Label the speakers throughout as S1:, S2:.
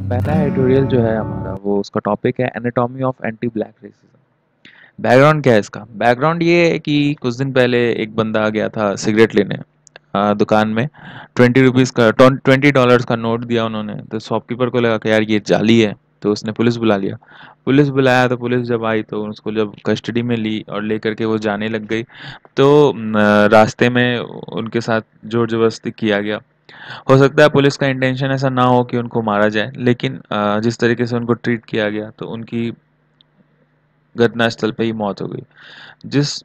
S1: पहला एडिटोरियल जो है हमारा वो उसका टॉपिक है anatomy of anti black racism. Background क्या है इसका? बैकग्राउंड ये है कि कुछ दिन पहले एक बंदा आ गया था सिगरेट लेने दुकान में। 20 रुपीज़ का $20 का नोट दिया उन्होंने, तो शॉपकीपर को लगा कि यार ये जाली है, तो उसने पुलिस बुला लिया। पुलिस बुलाया तो पुलिस जब आई तो उसको जब कस्टडी में ली और लेकर के वो जाने लग गई, तो रास्ते में उनके साथ जोर जबरदस्ती किया गया। हो सकता है पुलिस का इंटेंशन ऐसा ना हो कि उनको मारा जाए, लेकिन जिस तरीके से उनको ट्रीट किया गया तो उनकी घटनास्थल पे ही मौत हो गई। जिस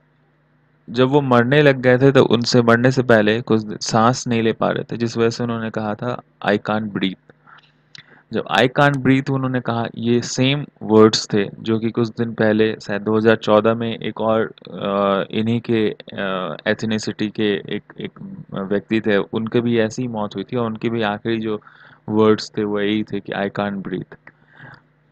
S1: जब वो मरने लग गए थे तो उनसे मरने से पहले सांस नहीं ले पा रहे थे, जिस वजह से उन्होंने कहा था आई कांट ब्रीथ। जब आई कांट ब्रीथ उन्होंने कहा, ये सेम वर्ड्स थे जो कि कुछ दिन पहले शायद 2014 में एक और इन्हीं के एथनिसिटी के एक व्यक्ति थे, उनके भी ऐसी ही मौत हुई थी और उनके भी आखिरी जो वर्ड्स थे वो यही थे कि आई कांट ब्रीथ।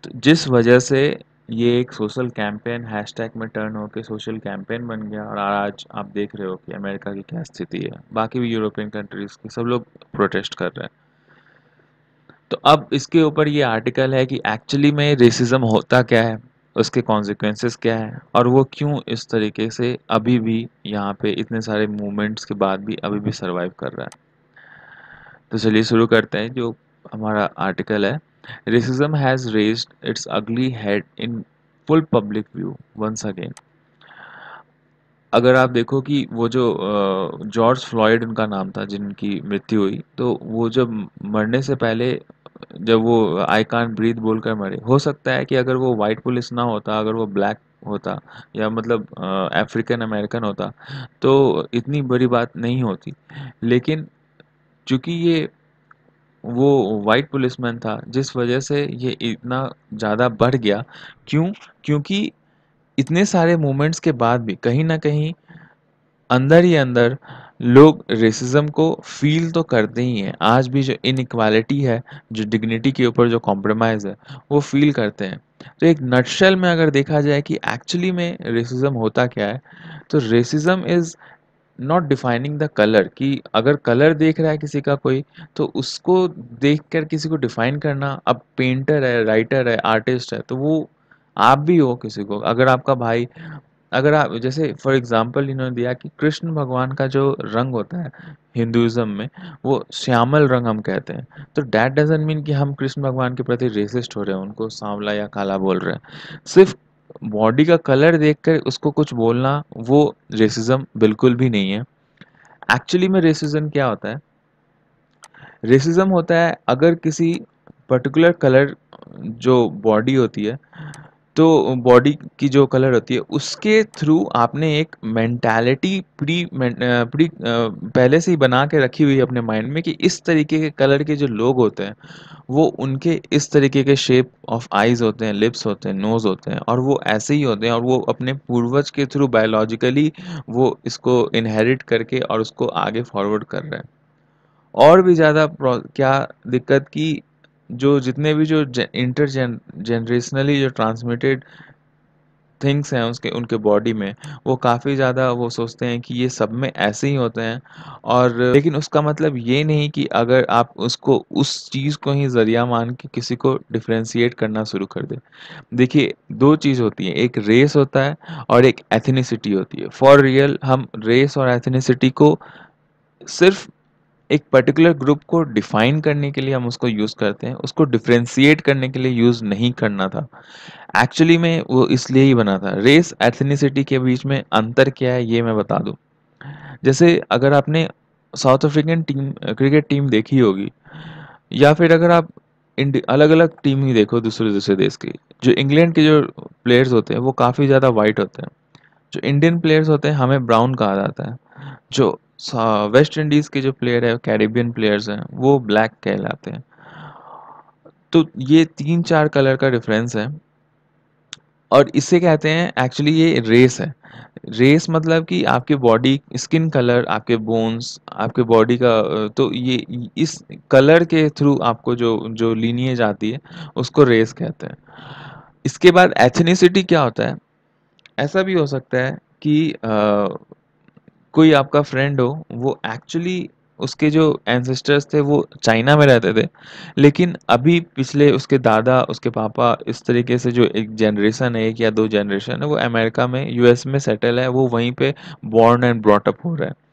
S1: तो जिस वजह से ये एक सोशल कैंपेन हैशटैग में टर्न होकर सोशल कैंपेन बन गया और आज आप देख रहे हो कि अमेरिका की क्या स्थिति है, बाकी भी यूरोपियन कंट्रीज के सब लोग प्रोटेस्ट कर रहे हैं। तो अब इसके ऊपर ये आर्टिकल है कि एक्चुअली में रेसिज्म होता क्या है, उसके कॉन्सिक्वेंसेस क्या है और वो क्यों इस तरीके से अभी भी यहाँ पे इतने सारे मूवमेंट्स के बाद भी अभी भी सरवाइव कर रहा है। तो चलिए शुरू करते हैं जो हमारा आर्टिकल है। Racism has raised its ugly head in full public view once again. अगर आप देखो कि वो जो जॉर्ज फ्लॉयड उनका नाम था जिनकी मृत्यु हुई, तो वो जब मरने से पहले जब वो आई कांट ब्रीथ बोलकर मरे, हो सकता है कि अगर वो वाइट पुलिस ना होता, अगर वो ब्लैक होता या मतलब अफ्रीकन अमेरिकन होता तो इतनी बड़ी बात नहीं होती। लेकिन चूंकि ये वो वाइट पुलिसमैन था, जिस वजह से ये इतना ज़्यादा बढ़ गया। क्यों? क्योंकि इतने सारे मूवमेंट्स के बाद भी कहीं ना कहीं अंदर ही अंदर लोग रेसिज्म को फील तो करते ही हैं। आज भी जो इनइक्वालिटी है, जो डिग्निटी के ऊपर जो कॉम्प्रोमाइज़ है, वो फील करते हैं। तो एक नटशेल में अगर देखा जाए कि एक्चुअली में रेसिज्म होता क्या है, तो racism is not defining the colour, कि अगर कलर देख रहा है किसी का कोई, तो उसको देखकर किसी को डिफाइन करना। अब पेंटर है, राइटर है, आर्टिस्ट है, तो वो आप भी हो किसी को। अगर आपका भाई, अगर आप जैसे फॉर एग्जांपल इन्होंने दिया कि कृष्ण भगवान का जो रंग होता है हिंदुइज्म में, वो श्यामल रंग हम कहते हैं, तो दैट डजंट मीन कि हम कृष्ण भगवान के प्रति रेसिस्ट हो रहे हैं, उनको सांवला या काला बोल रहे हैं। सिर्फ बॉडी का कलर देखकर उसको कुछ बोलना, वो रेसिज्म बिल्कुल भी नहीं है। एक्चुअली में रेसिज्म क्या होता है? रेसिज्म होता है अगर किसी पर्टिकुलर कलर जो बॉडी होती है, तो बॉडी की जो कलर होती है उसके थ्रू आपने एक मेंटालिटी पहले से ही बना के रखी हुई है अपने माइंड में कि इस तरीके के कलर के जो लोग होते हैं वो उनके इस तरीके के शेप ऑफ आईज होते हैं, लिप्स होते हैं, नोज होते हैं, और वो ऐसे ही होते हैं और वो अपने पूर्वज के थ्रू बायोलॉजिकली वो इसको इनहेरिट करके और उसको आगे फॉरवर्ड कर रहे हैं। और भी ज़्यादा क्या दिक्कत की, जो जितने भी जो इंटर जनरेशनली जो ट्रांसमिटेड थिंग्स हैं उसके उनके बॉडी में, वो काफ़ी ज़्यादा वो सोचते हैं कि ये सब में ऐसे ही होते हैं। और लेकिन उसका मतलब ये नहीं कि अगर आप उसको उस चीज़ को ही ज़रिया मान के किसी को डिफरेंशिएट करना शुरू कर दें। देखिए, दो चीज़ होती है, एक रेस होता है और एक एथनिसिटी होती है। फॉर रियल हम रेस और एथनिसिटी को सिर्फ एक पर्टिकुलर ग्रुप को डिफाइन करने के लिए हम उसको यूज़ करते हैं, उसको डिफरेंशिएट करने के लिए यूज़ नहीं करना था। एक्चुअली में वो इसलिए ही बना था। रेस एथनिसिटी के बीच में अंतर क्या है ये मैं बता दूं। जैसे अगर आपने south African team cricket team देखी होगी, या फिर अगर आप अलग अलग टीम ही देखो दूसरे दूसरे देश की, जो इंग्लैंड के जो प्लेयर्स होते हैं वो काफ़ी ज़्यादा वाइट होते हैं। जो इंडियन प्लेयर्स होते हैं हमें ब्राउन कहा जाता है। जो वेस्ट इंडीज़ के जो प्लेयर है, कैरिबियन प्लेयर्स हैं, वो ब्लैक कहलाते हैं। तो ये तीन चार कलर का डिफरेंस है और इसे कहते हैं, एक्चुअली ये रेस है। रेस मतलब कि आपके बॉडी स्किन कलर, आपके बोन्स, आपके बॉडी का तो ये इस कलर के थ्रू आपको जो जो लीनिएज आती है उसको रेस कहते हैं। इसके बाद एथनिसिटी क्या होता है? ऐसा भी हो सकता है कि कोई आपका फ्रेंड हो, वो एक्चुअली उसके जो एंसेस्टर्स थे वो चाइना में रहते थे, लेकिन अभी पिछले उसके दादा, उसके पापा, इस तरीके से जो एक जनरेशन है, 1 या 2 जनरेशन है, वो अमेरिका में, यूएस में सेटल है, वो वहीं पे बॉर्न एंड ब्रॉट अप हो रहा है।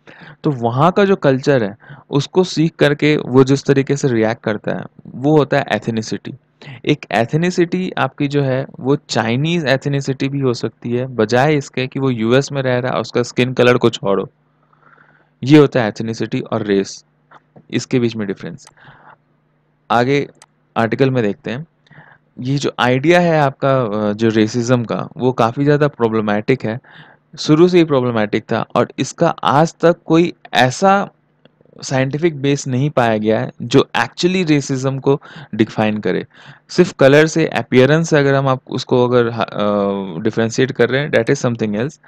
S1: तो वहाँ का जो कल्चर है, उसको सीख करके वो जिस तरीके से रिएक्ट करता है, वो होता है एथनिसिटी। एक एथनिसिटी आपकी जो है, वो चाइनीज़ एथनिसिटी भी हो सकती है, बजाय इसके कि वो यूएस में रह रहा है और उसका स्किन कलर कुछ और हो। ये होता है एथनिसिटी और रेस, इसके बीच में डिफरेंस। आगे आर्टिकल में देखते हैं। ये जो आइडिया है आपका जो रेसिज्म का, वो काफ़ी ज़्यादा प्रॉब्लमैटिक है। शुरू से ही प्रॉब्लमैटिक था और इसका आज तक कोई ऐसा साइंटिफिक बेस नहीं पाया गया है जो एक्चुअली रेसिज्म को डिफाइन करे। सिर्फ कलर से, अपीयरेंस से अगर हम आप उसको अगर डिफरेंशिएट कर रहे हैं, दैट इज समथिंग एल्स।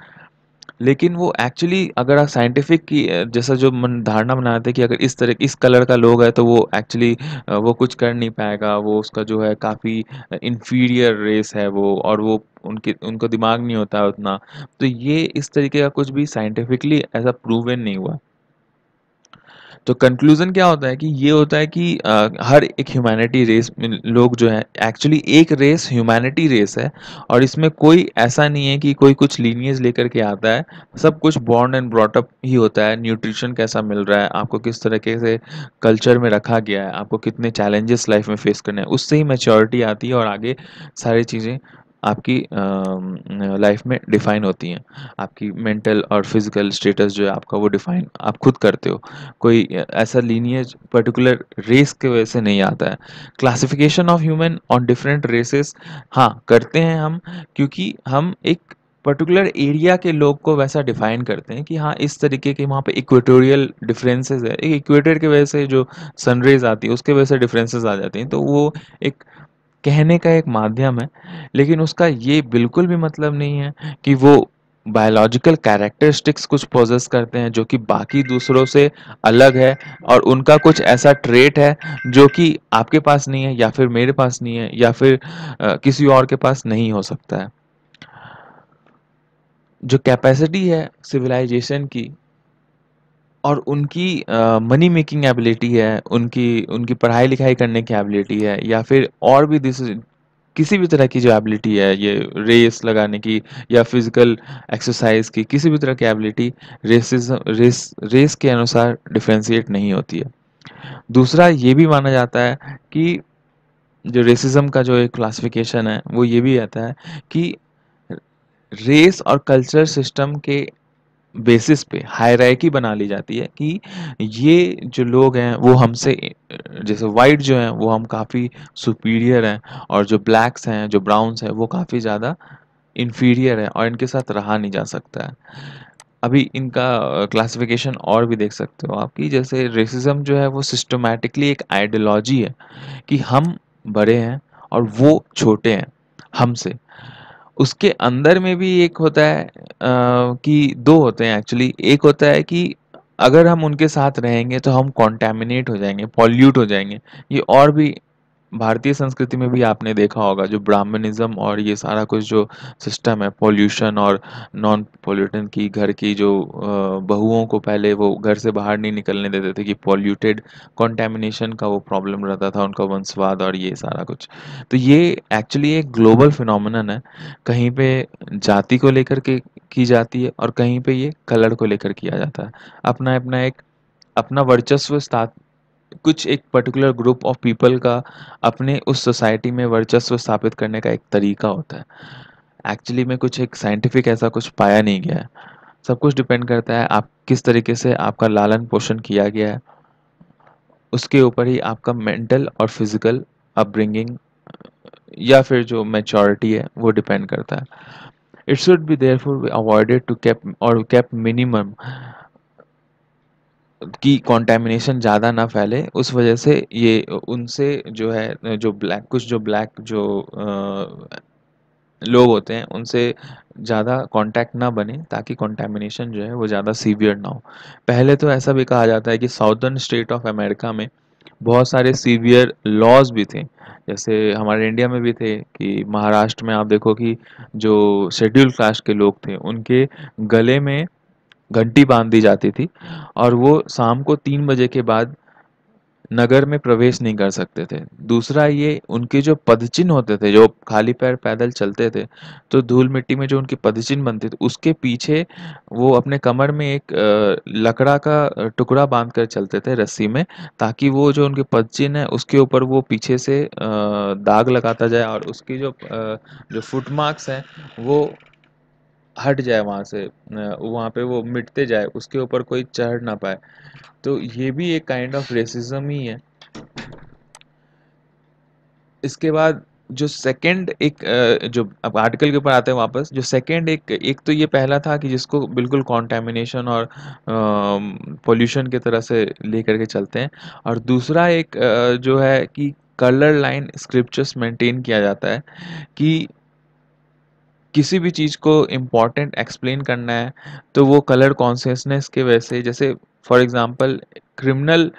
S1: लेकिन वो एक्चुअली अगर आप साइंटिफिक की जैसा जो मन धारणा बनाते हैं कि अगर इस तरह इस कलर का लोग है तो वो एक्चुअली वो कुछ कर नहीं पाएगा, वो उसका जो है काफ़ी इंफीरियर रेस है वो, और वो उनके उनको दिमाग नहीं होता है उतना। तो ये इस तरीके का कुछ भी साइंटिफिकली ऐसा प्रूवन नहीं हुआ। तो कंक्लूजन क्या होता है कि ये होता है कि हर एक ह्यूमैनिटी रेस में लोग जो है, एक्चुअली एक रेस ह्यूमैनिटी रेस है, और इसमें कोई ऐसा नहीं है कि कोई कुछ लीनिएज लेकर के आता है। सब कुछ बॉर्न एंड ब्रॉट अप ही होता है। न्यूट्रिशन कैसा मिल रहा है आपको, किस तरीके से कल्चर में रखा गया है, आपको कितने चैलेंजेस लाइफ में फेस करने हैं, उससे ही मैच्योरिटी आती है और आगे सारी चीज़ें आपकी लाइफ में डिफाइन होती हैं। आपकी मेंटल और फिजिकल स्टेटस जो है आपका, वो डिफाइन आप खुद करते हो। कोई ऐसा लीनिएज पर्टिकुलर रेस की वजह से नहीं आता है। Classification of human on different races, हाँ करते हैं हम, क्योंकि हम एक पर्टिकुलर एरिया के लोग को वैसा डिफाइन करते हैं कि हाँ इस तरीके के वहाँ पे इक्वेटोरियल डिफरेंसेस है, एक इक्वेटर की वजह से जो सनरेज आती है उसके वजह से डिफरेंसेस आ जाते हैं, तो वो एक कहने का एक माध्यम है। लेकिन उसका ये बिल्कुल भी मतलब नहीं है कि वो बायोलॉजिकल कैरेक्टरिस्टिक्स कुछ पोजेस करते हैं जो कि बाकी दूसरों से अलग है, और उनका कुछ ऐसा ट्रेट है जो कि आपके पास नहीं है, या फिर मेरे पास नहीं है, या फिर किसी और के पास नहीं हो सकता है। जो कैपेसिटी है सिविलाइजेशन की, और उनकी मनी मेकिंग एबिलिटी है, उनकी उनकी पढ़ाई लिखाई करने की एबिलिटी है, या फिर और भी किसी भी तरह की जो एबिलिटी है, ये रेस लगाने की या फिजिकल एक्सरसाइज की, किसी भी तरह की एबिलिटी रेस के अनुसार डिफरेंशिएट नहीं होती है। दूसरा ये भी माना जाता है कि जो रेसिज्म का जो एक क्लासिफिकेशन है, वो ये भी आता है कि रेस और कल्चर सिस्टम के बेसिस पे हायरार्की बना ली जाती है कि ये जो लोग हैं वो हमसे जैसे वाइट जो हैं वो हम काफ़ी सुपीरियर हैं, और जो ब्लैक्स हैं, जो ब्राउन्स हैं, वो काफ़ी ज़्यादा इन्फीरियर है और इनके साथ रहा नहीं जा सकता है। अभी इनका क्लासिफिकेशन और भी देख सकते हो आप, कि जैसे रेसिज्म जो है वो सिस्टमैटिकली एक आइडियोलॉजी है कि हम बड़े हैं और वो छोटे हैं हमसे। उसके अंदर में भी एक होता है कि 2 होते हैं एक्चुअली। एक होता है कि अगर हम उनके साथ रहेंगे तो हम कॉन्टैमिनेट हो जाएँगे, पॉल्यूट हो जाएँगे। ये और भी भारतीय संस्कृति में भी आपने देखा होगा, जो ब्राह्मणिज़्म और ये सारा कुछ जो सिस्टम है, पॉल्यूशन और नॉन पॉल्यूटेंट की, घर की जो बहुओं को पहले वो घर से बाहर नहीं निकलने देते थे कि पॉल्यूटेड, कंटामिनेशन का वो प्रॉब्लम रहता था उनका, वंशवाद और ये सारा कुछ। तो ये एक्चुअली एक ग्लोबल फिनोमिनन है। कहीं पे जाति को लेकर के की जाती है और कहीं पे ये कलर को लेकर किया जाता है। अपना-अपना एक अपना वर्चस्व कुछ एक पर्टिकुलर ग्रुप ऑफ पीपल का अपने उस सोसाइटी में वर्चस्व स्थापित करने का एक तरीका होता है। एक्चुअली में कुछ एक साइंटिफिक ऐसा कुछ पाया नहीं गया है। सब कुछ डिपेंड करता है आप किस तरीके से आपका लालन पोषण किया गया है, उसके ऊपर ही आपका मेंटल और फिजिकल अपब्रिंगिंग या फिर जो मैच्योरिटी है वो डिपेंड करता है। It should be therefore be avoided to keep minimum, कि कंटामिनेशन ज़्यादा ना फैले, उस वजह से ये उनसे जो है जो ब्लैक जो लोग होते हैं उनसे ज़्यादा कांटेक्ट ना बने, ताकि कंटामिनेशन जो है वो ज़्यादा सीवियर ना हो। पहले तो ऐसा भी कहा जाता है कि साउदर्न स्टेट ऑफ अमेरिका में बहुत सारे सीवियर लॉज भी थे, जैसे हमारे इंडिया में भी थे, कि महाराष्ट्र में आप देखो कि जो शेड्यूल कास्ट के लोग थे उनके गले में घंटी बांध दी जाती थी और वो शाम को 3 बजे के बाद नगर में प्रवेश नहीं कर सकते थे। दूसरा ये उनके जो पदचिन्ह होते थे, जो खाली पैर पैदल चलते थे, तो धूल मिट्टी में जो उनके पदचिन्ह बनते थे, उसके पीछे वो अपने कमर में एक लकड़ा का टुकड़ा बांध कर चलते थे रस्सी में, ताकि वो जो उनके पदचिन्ह है उसके ऊपर वो पीछे से दाग लगाता जाए और उसकी जो फुट मार्क्स हैं वो हट जाए वहाँ से, वहाँ पे वो मिटते जाए, उसके ऊपर कोई चढ़ ना पाए। तो ये भी एक काइंड ऑफ रेसिज्म ही है। इसके बाद जो सेकंड एक जो अब आर्टिकल के ऊपर आते हैं वापस, जो सेकंड एक एक तो ये पहला था कि जिसको बिल्कुल कॉन्टेमिनेशन और पोल्यूशन की तरह से लेकर के चलते हैं, और दूसरा एक जो है कि कलर लाइन स्क्रिप्चर्स मेंटेन किया जाता है कि किसी भी चीज़ को इम्पोर्टेंट एक्सप्लेन करना है तो वो कलर कॉन्शियसनेस के वैसे, जैसे फॉर एग्जांपल क्रिमिनल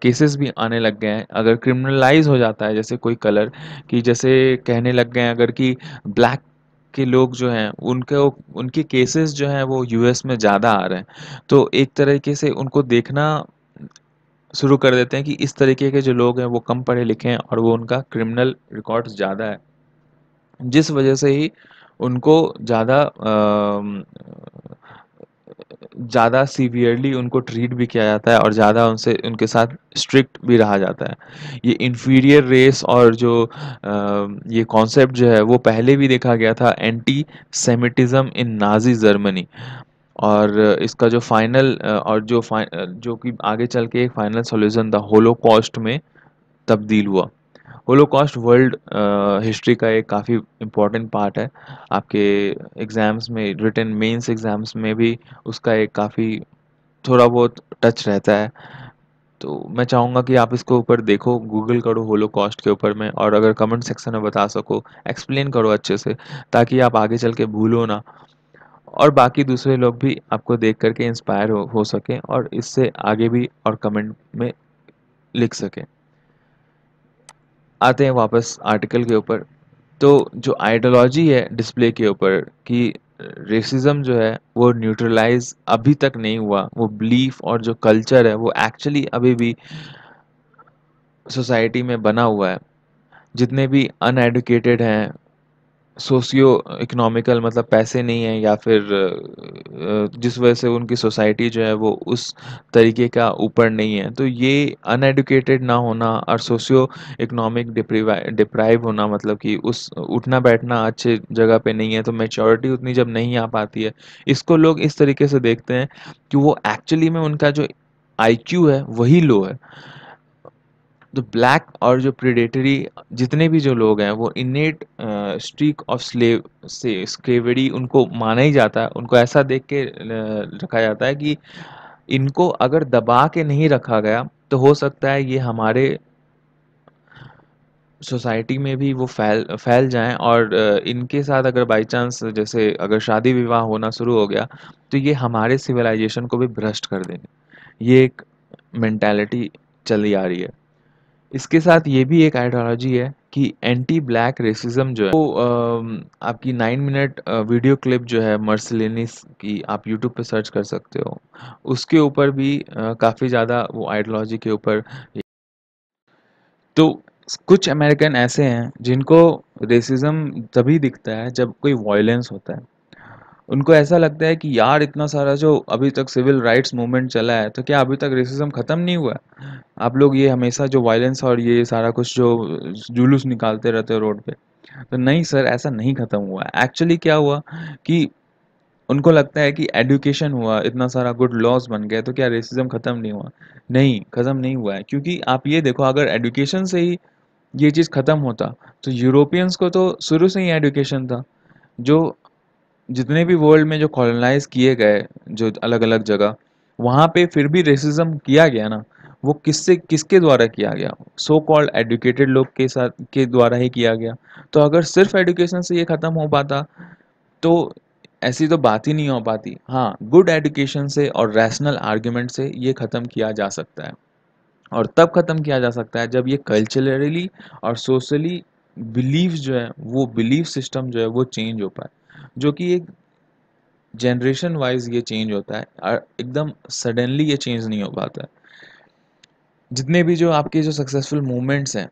S1: केसेस भी आने लग गए हैं, अगर क्रिमिनलाइज हो जाता है जैसे कोई कलर, कि जैसे कहने लग गए हैं अगर कि ब्लैक के लोग जो हैं उनके उनके केसेस जो हैं वो यूएस में ज़्यादा आ रहे हैं, तो एक तरीके से उनको देखना शुरू कर देते हैं कि इस तरीके के जो लोग हैं वो कम पढ़े लिखे हैं और वो उनका क्रिमिनल रिकॉर्ड्स ज़्यादा है, जिस वजह से ही उनको ज़्यादा सीवियरली उनको ट्रीट भी किया जाता है और ज़्यादा उनसे उनके साथ स्ट्रिक्ट भी रहा जाता है। ये इन्फीरियर रेस और जो ये कॉन्सेप्ट जो है वो पहले भी देखा गया था एंटी सेमिटिज्म इन नाज़ी जर्मनी, और इसका जो फाइनल जो कि आगे चल के एक फाइनल सॉल्यूशन द होलोकॉस्ट में तब्दील हुआ। होलोकॉस्ट वर्ल्ड हिस्ट्री का एक काफ़ी इम्पोर्टेंट पार्ट है। आपके एग्ज़ाम्स में, रिटन मेंस एग्ज़ाम्स में भी उसका एक काफ़ी थोड़ा बहुत टच रहता है। तो मैं चाहूँगा कि आप इसको ऊपर देखो, गूगल करो होलोकॉस्ट के ऊपर में, और अगर कमेंट सेक्शन में बता सको, एक्सप्लेन करो अच्छे से, ताकि आप आगे चल के भूलो ना और बाकी दूसरे लोग भी आपको देख कर के इंस्पायर हो सकें और इससे आगे भी और कमेंट में लिख सकें। आते हैं वापस आर्टिकल के ऊपर। तो जो आइडियोलॉजी है डिस्प्ले के ऊपर कि रेसिज्म जो है वो न्यूट्रलाइज अभी तक नहीं हुआ, वो बिलीफ और जो कल्चर है वो एक्चुअली अभी भी सोसाइटी में बना हुआ है। जितने भी अनएडुकेटेड हैं, सोशियो इकोनॉमिकल मतलब पैसे नहीं है, या फिर जिस वजह से उनकी सोसाइटी जो है वो उस तरीके का ऊपर नहीं है, तो ये अनएडुकेटेड ना होना और सोशियो इकोनॉमिक डिप्राइव होना, मतलब कि उस उठना बैठना अच्छे जगह पे नहीं है, तो मैच्योरिटी उतनी जब नहीं आ पाती है, इसको लोग इस तरीके से देखते हैं कि वो एक्चुअली में उनका जो आईक्यू है वही लो है। तो ब्लैक और जो प्रेडेटरी जितने भी जो लोग हैं वो इनेट स्ट्रीक ऑफ स्लेव से स्लेवरी उनको माना ही जाता है, उनको ऐसा देख के रखा जाता है कि इनको अगर दबा के नहीं रखा गया तो हो सकता है ये हमारे सोसाइटी में भी वो फैल फैल जाएं, और इनके साथ अगर बाई चांस जैसे अगर शादी विवाह होना शुरू हो गया तो ये हमारे सिविलाइजेशन को भी भ्रष्ट कर देंगे। ये एक मेंटालिटी चली आ रही है। इसके साथ ये भी एक आइडियोलॉजी है कि एंटी ब्लैक रेसिज्म जो है वो आपकी 9 मिनट वीडियो क्लिप जो है मर्सिलिनिस की, आप यूट्यूब पे सर्च कर सकते हो, उसके ऊपर भी काफ़ी ज़्यादा वो आइडियोलॉजी के ऊपर। तो कुछ अमेरिकन ऐसे हैं जिनको रेसिज्म तभी दिखता है जब कोई वायलेंस होता है। उनको ऐसा लगता है कि यार इतना सारा जो अभी तक सिविल राइट्स मूवमेंट चला है तो क्या अभी तक रेसिज्म ख़त्म नहीं हुआ है? आप लोग ये हमेशा जो वायलेंस और ये सारा कुछ जो जुलूस निकालते रहते हो रोड पे। तो नहीं सर, ऐसा नहीं ख़त्म हुआ है। एक्चुअली क्या हुआ कि उनको लगता है कि एजुकेशन हुआ, इतना सारा गुड लॉज बन गए, तो क्या रेसिज्म ख़त्म नहीं हुआ? नहीं, ख़त्म नहीं हुआ है, क्योंकि आप ये देखो अगर एजुकेशन से ही ये चीज़ ख़त्म होता तो यूरोपियंस को तो शुरू से ही एजुकेशन था। जो जितने भी वर्ल्ड में जो कॉलोनाइज किए गए जो अलग अलग जगह, वहाँ पे फिर भी रेसिज्म किया गया ना, वो किसके द्वारा किया गया? सो कॉल्ड एजुकेटेड लोग के साथ के द्वारा ही किया गया। तो अगर सिर्फ एजुकेशन से ये ख़त्म हो पाता तो ऐसी तो बात ही नहीं हो पाती। हाँ, गुड एजुकेशन से और रैशनल आर्ग्यूमेंट से ये ख़त्म किया जा सकता है, और तब ख़त्म किया जा सकता है जब ये कल्चरली और सोशली बिलीफ जो है वो बिलीफ सिस्टम जो है वो चेंज हो पाए, जो कि एक जनरेशन वाइज ये चेंज होता है और एकदम सडनली ये चेंज नहीं हो पाता है। जितने भी जो आपके जो सक्सेसफुल मूवमेंट्स हैं,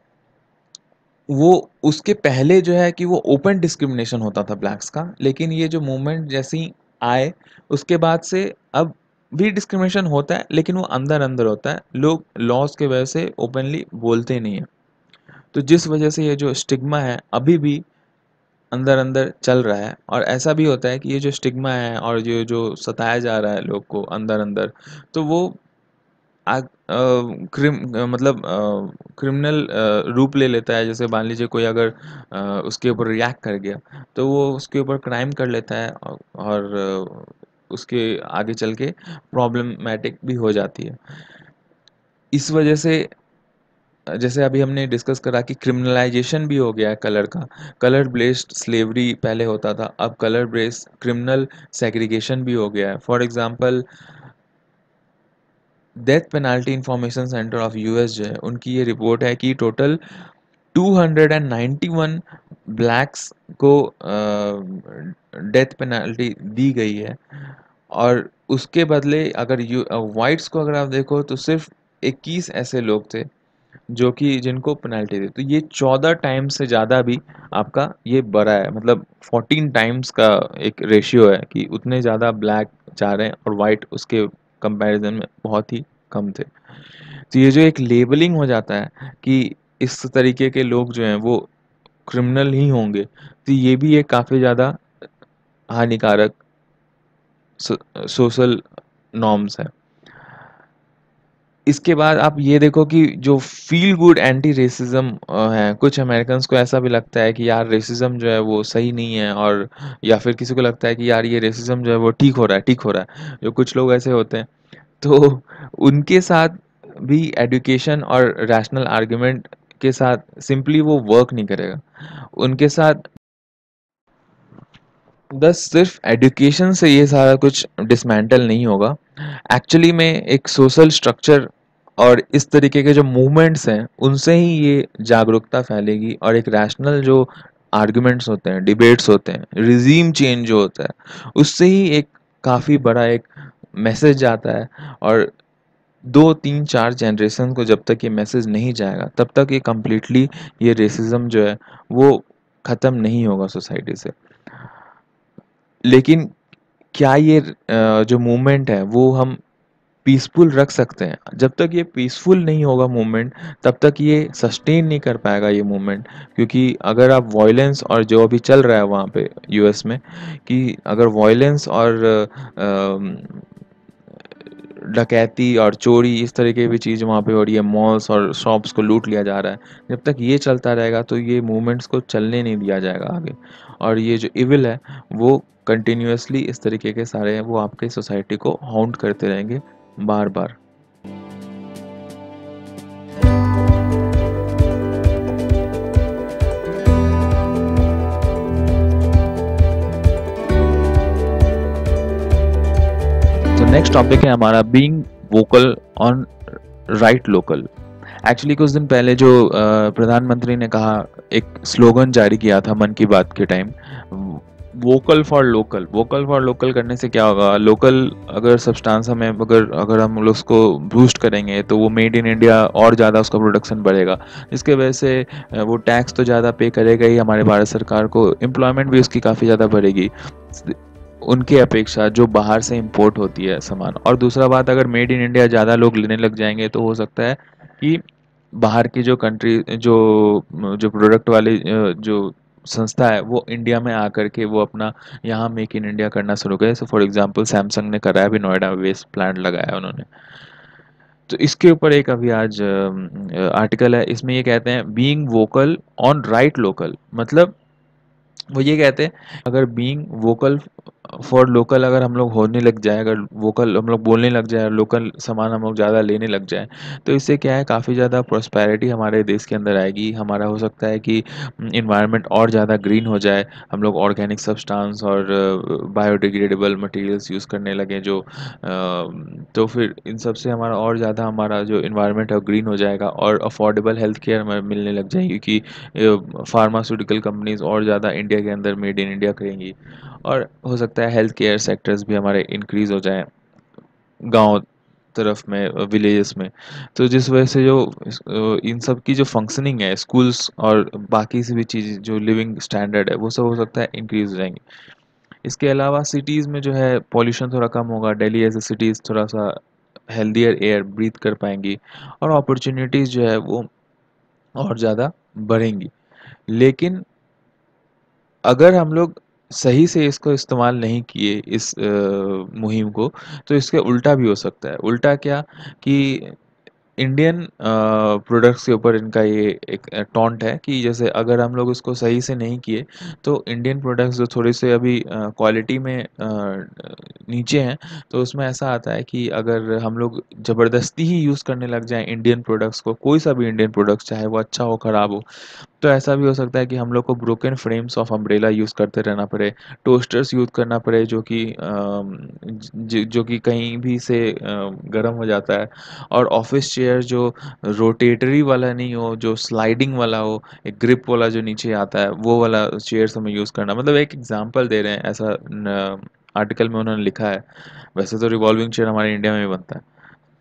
S1: वो उसके पहले जो है कि वो ओपन डिस्क्रिमिनेशन होता था ब्लैक्स का, लेकिन ये जो मूवमेंट जैसे ही आए उसके बाद से अब भी डिस्क्रिमिनेशन होता है, लेकिन वो अंदर अंदर होता है, लोग लॉस के वजह से ओपनली बोलते नहीं है। तो जिस वजह से ये जो स्टिग्मा है अभी भी अंदर अंदर चल रहा है, और ऐसा भी होता है कि ये जो स्टिग्मा है और ये जो सताया जा रहा है लोग को अंदर अंदर, तो वो मतलब क्रिमिनल रूप ले लेता है। जैसे मान लीजिए कोई अगर उसके ऊपर रिएक्ट कर गया, तो वो उसके ऊपर क्राइम कर लेता है, और उसके आगे चल के प्रॉब्लमैटिक भी हो जाती है। इस वजह से जैसे अभी हमने डिस्कस करा कि क्रिमिनलाइजेशन भी हो गया है कलर का। कलर बेस्ड स्लेवरी पहले होता था, अब कलर बेस्ड क्रिमिनल सेग्रीगेशन भी हो गया है। For example, death penalty information centre of US जो है, उनकी ये रिपोर्ट है कि टोटल 291 ब्लैक्स को डेथ पेनाल्टी दी गई है, और उसके बदले अगर वाइट्स को अगर आप देखो तो सिर्फ 21 ऐसे लोग थे जो कि जिनको पेनल्टी दी। तो ये 14 टाइम्स से ज़्यादा भी आपका ये बढ़ा है, मतलब 14 टाइम्स का एक रेशियो है कि उतने ज़्यादा ब्लैक जा रहे हैं और वाइट उसके कंपैरिजन में बहुत ही कम थे। तो ये जो एक लेबलिंग हो जाता है कि इस तरीके के लोग जो हैं वो क्रिमिनल ही होंगे, तो ये भी एक काफ़ी ज़्यादा हानिकारक सोशल नॉर्म्स है। इसके बाद आप ये देखो कि जो फील गुड एंटी रेसिज्म है, कुछ अमेरिकन्स को ऐसा भी लगता है कि यार रेसिज्म जो है वो सही नहीं है, और या फिर किसी को लगता है कि यार ये रेसिज्म जो है वो ठीक हो रहा है, ठीक हो रहा है। जो कुछ लोग ऐसे होते हैं, तो उनके साथ भी एडुकेशन और रैशनल आर्गुमेंट के साथ सिंपली वो वर्क नहीं करेगा। उनके साथ बस सिर्फ एजुकेशन से ये सारा कुछ डिसमेंटल नहीं होगा। एक्चुअली में एक सोशल स्ट्रक्चर और इस तरीके के जो मूवमेंट्स हैं उनसे ही ये जागरूकता फैलेगी, और एक रैशनल जो आर्गुमेंट्स होते हैं, डिबेट्स होते हैं, रिजीम चेंज जो होता है, उससे ही एक काफ़ी बड़ा एक मैसेज आता है। और 2 3 4 जनरेशन को जब तक ये मैसेज नहीं जाएगा, तब तक ये कम्प्लीटली ये रेसिज्म जो है वो ख़त्म नहीं होगा सोसाइटी से। लेकिन क्या ये जो मूवमेंट है वो हम पीसफुल रख सकते हैं? जब तक ये पीसफुल नहीं होगा मूवमेंट, तब तक ये सस्टेन नहीं कर पाएगा ये मूवमेंट। क्योंकि अगर आप वॉयलेंस और जो अभी चल रहा है वहाँ पे यूएस में, कि अगर वॉयलेंस और डकैती और चोरी इस तरह की भी चीज़ वहाँ पे हो रही है, मॉल्स और शॉप्स को लूट लिया जा रहा है, जब तक ये चलता रहेगा तो ये मूवमेंट्स को चलने नहीं दिया जाएगा आगे। और ये जो इविल है वो कंटिन्यूअसली इस तरीके के सारे हैं वो आपके सोसाइटी को हॉन्ट करते रहेंगे बार बार। तो नेक्स्ट टॉपिक है हमारा being vocal on right local. Actually कुछ दिन पहले जो प्रधानमंत्री ने कहा, एक स्लोगन जारी किया था मन की बात के time, vocal for local. Vocal for local करने से क्या होगा, लोकल अगर सब्सटेंस हमें अगर अगर हम लोग उसको बूस्ट करेंगे तो वो मेड इन इंडिया और ज़्यादा उसका प्रोडक्शन बढ़ेगा, जिसके वजह से वो टैक्स तो ज़्यादा पे करेगा ही हमारे भारत सरकार को, एम्प्लॉयमेंट भी उसकी काफ़ी ज़्यादा बढ़ेगी उनके अपेक्षा जो बाहर से इंपोर्ट होती है सामान। और दूसरा बात, अगर मेड इन इंडिया ज़्यादा लोग लेने लग जाएंगे तो हो सकता है कि बाहर की जो कंट्री जो जो प्रोडक्ट वाली जो संस्था है वो इंडिया में आकर के वो अपना यहाँ मेक इन इंडिया करना शुरू करे। सो फॉर एग्जांपल सैमसंग ने करा है, अभी नोएडा में वेस्ट प्लांट लगाया है उन्होंने। तो इसके ऊपर एक अभी आज आर्टिकल है, इसमें ये कहते हैं being vocal on right local. मतलब वो ये कहते हैं अगर बीइंग वोकल फॉर लोकल अगर हम लोग होने लग जाए, अगर वोकल हम लोग बोलने लग जाए, लोकल सामान हम लोग ज़्यादा लेने लग जाए, तो इससे क्या है काफ़ी ज़्यादा प्रॉस्पेरिटी हमारे देश के अंदर आएगी। हमारा हो सकता है कि इन्वायरमेंट और ज़्यादा ग्रीन हो जाए, हम लोग ऑर्गेनिक सब्सटेंस और बायोडिग्रेडेबल मटेरियल्स यूज़ करने लगे जो तो फिर इन सब से हमारा और ज़्यादा हमारा जो इन्वायरमेंट है वो ग्रीन हो जाएगा, और अफोर्डेबल हेल्थ केयर हमें मिलने लग जाएगी, क्योंकि फार्मास्यूटिकल कंपनीज और ज़्यादा इंडिया इंडिया के अंदर मेड इन इंडिया करेंगी, और हो सकता है हेल्थ केयर सेक्टर्स भी हमारे इंक्रीज़ हो जाएँ गाँव तरफ में, विलेजेस में। तो जिस वजह से जो इन सब की जो फंक्शनिंग है स्कूल्स और बाकी से भी चीज़ जो लिविंग स्टैंडर्ड है वो सब हो सकता है इंक्रीज़ हो जाएंगी। इसके अलावा सिटीज़ में जो है पॉल्यूशन थोड़ा कम होगा, दिल्ली ऐसे सिटीज़ थोड़ा सा हेल्दियर एयर ब्रीथ कर पाएंगी, और अपॉर्चुनिटीज़ जो है वो और ज़्यादा बढ़ेंगी। लेकिन अगर हम लोग सही से इसको इस्तेमाल नहीं किए इस मुहिम को, तो इसके उल्टा भी हो सकता है। उल्टा क्या कि इंडियन प्रोडक्ट्स के ऊपर इनका ये एक टॉन्ट है कि जैसे अगर हम लोग उसको सही से नहीं किए तो इंडियन प्रोडक्ट्स जो थोड़े से अभी क्वालिटी में नीचे हैं, तो उसमें ऐसा आता है कि अगर हम लोग ज़बरदस्ती ही यूज़ करने लग जाएं इंडियन प्रोडक्ट्स को, कोई सा भी इंडियन प्रोडक्ट्स चाहे वो अच्छा हो ख़राब हो, तो ऐसा भी हो सकता है कि हम लोग को broken frames of umbrella use करते रहना पड़े, टोस्टर्स यूज़ करना पड़े जो कि जो कि कहीं भी से गर्म हो जाता है, और ऑफिस चेयर जो रोटेटरी वाला नहीं हो, जो स्लाइडिंग वाला हो, एक ग्रिप वाला जो नीचे आता है, वो वाला चेयर्स हमें यूज़ करना, मतलब एक एग्जांपल दे रहे हैं, ऐसा आर्टिकल में उन्होंने लिखा है। वैसे तो रिवॉल्विंग चेयर हमारे इंडिया में भी बनता है।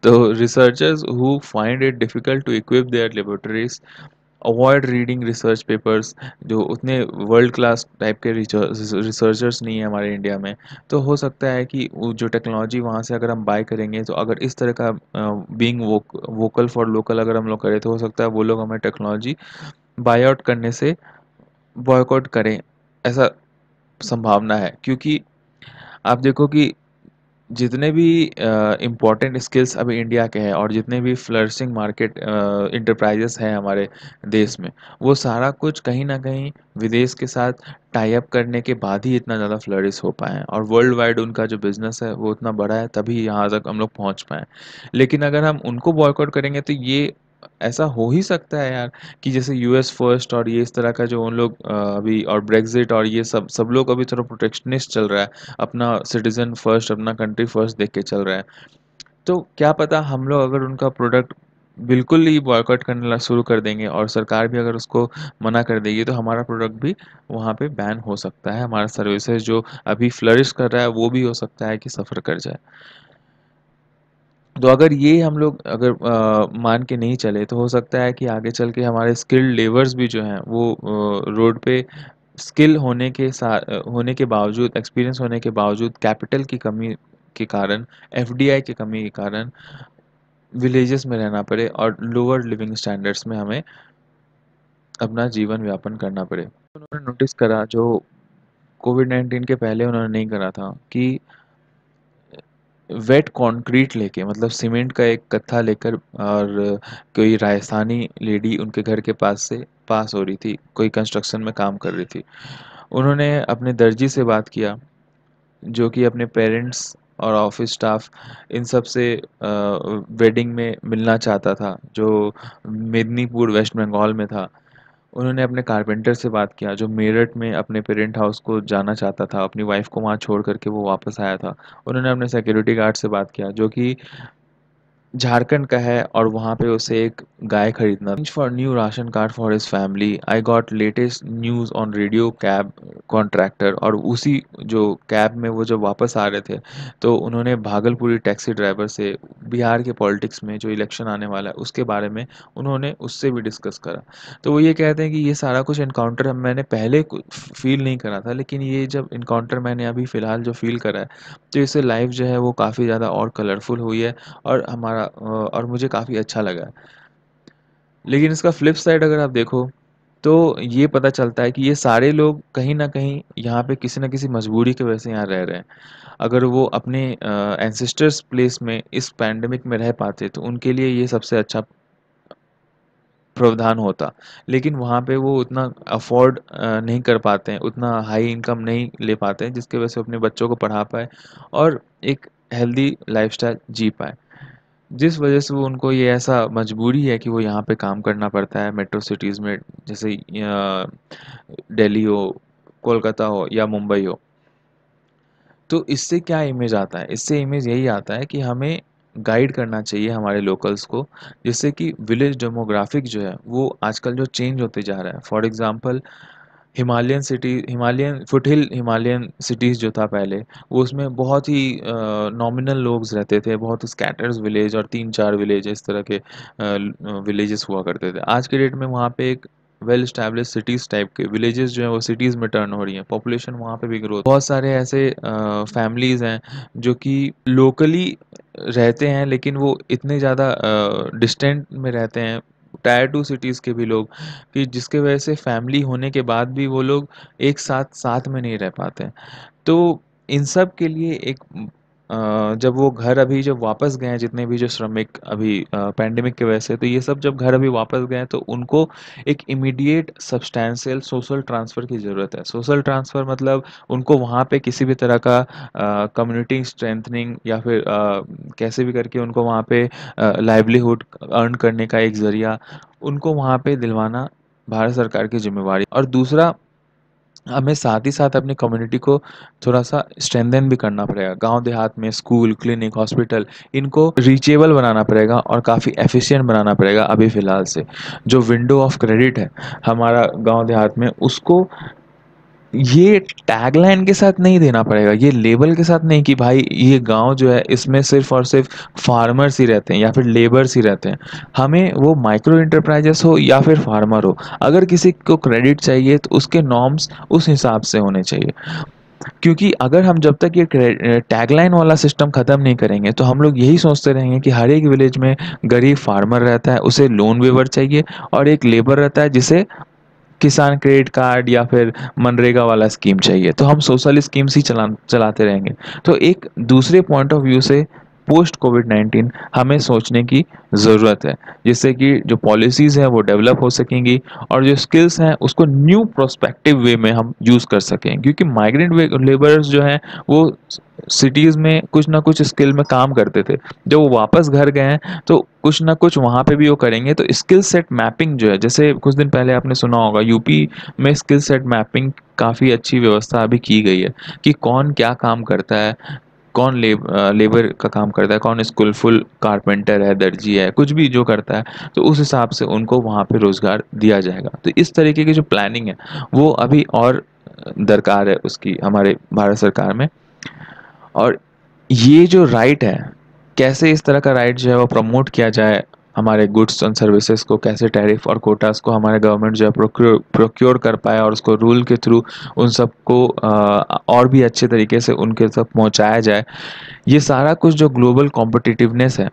S1: तो researchers who find it difficult to equip their laboratories avoid reading research papers, जो उतने वर्ल्ड क्लास टाइप के रिसर्चर्स नहीं है हमारे इंडिया में, तो हो सकता है कि वो जो टेक्नोलॉजी वहाँ से अगर हम बाय करेंगे, तो अगर इस तरह का बीइंग वोकल फॉर लोकल अगर हम लोग करें, तो हो सकता है वो लोग हमें टेक्नोलॉजी बाय आउट करने से बॉयकॉट करें, ऐसा संभावना है। क्योंकि आप देखो कि जितने भी इम्पोर्टेंट स्किल्स अभी इंडिया के हैं, और जितने भी फ्लरिशिंग मार्केट इंटरप्राइजेस हैं हमारे देश में, वो सारा कुछ कहीं ना कहीं विदेश के साथ टाई अप करने के बाद ही इतना ज़्यादा फ्लरिश हो पाए हैं, और वर्ल्ड वाइड उनका जो बिजनेस है वो उतना बड़ा है, तभी यहाँ तक हम लोग पहुँच पाए। लेकिन अगर हम उनको बॉयकॉट करेंगे, तो ये ऐसा हो ही सकता है यार कि जैसे यूएस फर्स्ट और ये इस तरह का जो उन लोग अभी, और ब्रेग्जिट और ये सब सब लोग अभी थोड़ा प्रोटेक्शनिस्ट चल रहा है, अपना सिटीजन फर्स्ट, अपना कंट्री फर्स्ट देख के चल रहा है। तो क्या पता हम लोग अगर उनका प्रोडक्ट बिल्कुल ही बॉयकॉट करने शुरू कर देंगे, और सरकार भी अगर उसको मना कर देगी, तो हमारा प्रोडक्ट भी वहाँ पे बैन हो सकता है, हमारा सर्विसेज जो अभी फ्लरिश कर रहा है वो भी हो सकता है कि सफ़र कर जाए। तो अगर ये हम लोग अगर मान के नहीं चले, तो हो सकता है कि आगे चल के हमारे स्किल्ड लेबर्स भी जो हैं वो रोड पे स्किल होने के होने के बावजूद, एक्सपीरियंस होने के बावजूद, कैपिटल की कमी के कारण, एफडीआई की कमी के कारण विलेजेस में रहना पड़े, और लोअर लिविंग स्टैंडर्ड्स में हमें अपना जीवन यापन करना पड़े। उन्होंने नोटिस करा जो कोविड-19 के पहले उन्होंने नहीं करा था, कि वेट कंक्रीट लेके, मतलब सीमेंट का एक कत्था लेकर, और कोई राजस्थानी लेडी उनके घर के पास से पास हो रही थी, कोई कंस्ट्रक्शन में काम कर रही थी। उन्होंने अपने दर्जी से बात किया, जो कि अपने पेरेंट्स और ऑफिस स्टाफ इन सब से वेडिंग में मिलना चाहता था, जो मेदिनीपुर वेस्ट बंगाल में था। उन्होंने अपने कारपेंटर से बात किया, जो मेरठ में अपने पेरेंट हाउस को जाना चाहता था, अपनी वाइफ को वहाँ छोड़ करके वो वापस आया था। उन्होंने अपने सिक्योरिटी गार्ड से बात किया, जो कि झारखंड का है, और वहाँ पे उसे एक गाय खरीदना for new ration card for his family. I got latest news on radio cab contractor, और उसी जो कैब में वो जब वापस आ रहे थे, तो उन्होंने भागलपुरी टैक्सी ड्राइवर से बिहार के पॉलिटिक्स में जो इलेक्शन आने वाला है उसके बारे में उन्होंने उससे भी डिस्कस करा। तो वो ये कहते हैं कि ये सारा कुछ इनकाउंटर मैंने पहले फील नहीं करा था, लेकिन ये जब इनकाउंटर मैंने अभी फ़िलहाल जो फील करा है, तो इससे लाइफ जो है वो काफ़ी ज़्यादा और कलरफुल हुई है, और और मुझे काफ़ी अच्छा लगा है। लेकिन इसका फ्लिप साइड अगर आप देखो, तो ये पता चलता है कि ये सारे लोग कहीं न कहीं यहाँ पे किसी न किसी मजबूरी की वजह से यहाँ रह रहे हैं। अगर वो अपने एंसेस्टर्स प्लेस में इस पैंडेमिक में रह पाते, तो उनके लिए ये सबसे अच्छा प्रावधान होता। लेकिन वहाँ पे वो उतना अफ़ोर्ड नहीं कर पाते हैं, उतना हाई इनकम नहीं ले पाते हैं, जिसकी वजह से अपने बच्चों को पढ़ा पाएँ और एक हेल्दी लाइफ़स्टाइल जी पाएँ। जिस वजह से वो उनको ये ऐसा मजबूरी है कि वो यहाँ पे काम करना पड़ता है मेट्रो सिटीज़ में, जैसे दिल्ली हो, कोलकाता हो या मुंबई हो। तो इससे क्या इमेज आता है? इससे इमेज यही आता है कि हमें गाइड करना चाहिए हमारे लोकल्स को, जिससे कि विलेज डेमोग्राफिक जो है वो आजकल जो चेंज होते जा रहा है। For example Himalayan foothill Himalayan cities जो था पहले, वो उसमें बहुत ही नॉमिनल लोग रहते थे, बहुत स्कैटर्स विलेज और 3-4 विलेज इस तरह के विलेजेस हुआ करते थे। आज के डेट में वहाँ पे एक वेल एस्टैब्लिश्ड सिटीज़ टाइप के विलेजेस जो हैं वो सिटीज़ में टर्न हो रही हैं, पॉपुलेशन वहाँ पे भी ग्रोथ, बहुत सारे ऐसे फैमिलीज़ हैं जो कि लोकली रहते हैं, लेकिन वो इतने ज़्यादा डिस्टेंट में रहते हैं, टायर 2 सिटीज़ के भी लोग, कि जिसके वजह से फैमिली होने के बाद भी वो लोग एक साथ साथ में नहीं रह पाते हैं। तो इन सब के लिए जब वो घर अभी जब वापस गए हैं, जितने भी जो श्रमिक अभी पैंडेमिक की वजह से, तो ये सब जब घर अभी वापस गए हैं तो उनको एक इमीडिएट सब्सटैंशियल सोशल ट्रांसफ़र की ज़रूरत है। सोशल ट्रांसफ़र मतलब उनको वहाँ पे किसी भी तरह का कम्युनिटी स्ट्रेंथनिंग या फिर कैसे भी करके उनको वहाँ पे लाइवलीहुड अर्न करने का एक ज़रिया उनको वहाँ पे दिलवाना भारत सरकार की ज़िम्मेवारी। और दूसरा, हमें साथ ही साथ अपनी कम्युनिटी को थोड़ा-सा स्ट्रेंथन भी करना पड़ेगा। गाँव देहात में स्कूल, क्लिनिक, हॉस्पिटल, इनको रीचेबल बनाना पड़ेगा और काफ़ी एफ़िशिएंट बनाना पड़ेगा अभी फ़िलहाल से। जो विंडो ऑफ क्रेडिट है हमारा गाँव देहात में, उसको ये टैगलाइन के साथ नहीं देना पड़ेगा, ये लेबल के साथ नहीं कि भाई ये गाँव जो है इसमें सिर्फ़ और सिर्फ़ फार्मर्स ही रहते हैं या फिर लेबर्स ही रहते हैं। हमें वो माइक्रो एंटरप्राइजेज़ हो या फिर फार्मर हो, अगर किसी को क्रेडिट चाहिए तो उसके नॉर्म्स उस हिसाब से होने चाहिए। क्योंकि अगर हम जब तक ये टैगलाइन वाला सिस्टम ख़त्म नहीं करेंगे तो हम लोग यही सोचते रहेंगे कि हर एक विलेज में गरीब फार्मर रहता है, उसे लोन वेवर चाहिए, और एक लेबर रहता है जिसे किसान क्रेडिट कार्ड या फिर मनरेगा वाला स्कीम चाहिए, तो हम सोशल स्कीम्स ही चलाते रहेंगे। तो एक दूसरे पॉइंट ऑफ व्यू से पोस्ट कोविड-19 हमें सोचने की ज़रूरत है, जिससे कि जो पॉलिसीज़ हैं वो डेवलप हो सकेंगी और जो स्किल्स हैं उसको न्यू प्रोस्पेक्टिव वे में हम यूज़ कर सकें। क्योंकि माइग्रेंट वे लेबरर्स जो हैं वो सिटीज़ में कुछ ना कुछ स्किल में काम करते थे। जब वो वापस घर गए हैं तो कुछ ना कुछ वहाँ पे भी वो करेंगे, तो स्किल सेट मैपिंग जो है, जैसे कुछ दिन पहले आपने सुना होगा यूपी में स्किल सेट मैपिंग काफ़ी अच्छी व्यवस्था अभी की गई है कि कौन क्या काम करता है, कौन लेबर का काम करता है, कौन स्किलफुल कारपेंटर है, दर्जी है, कुछ भी जो करता है, तो उस हिसाब से उनको वहाँ पे रोज़गार दिया जाएगा। तो इस तरीके की जो प्लानिंग है वो अभी और दरकार है उसकी हमारे भारत सरकार में। और ये जो राइट है, कैसे इस तरह का राइट जो है वो प्रमोट किया जाए, हमारे गुड्स एंड सर्विसेज को कैसे टैरिफ और कोटास को हमारे गवर्नमेंट जो है प्रोक्योर कर पाए और उसको रूल के थ्रू उन सबको और भी अच्छे तरीके से उनके तक पहुंचाया जाए। ये सारा कुछ जो ग्लोबल कॉम्पिटिटिवनेस है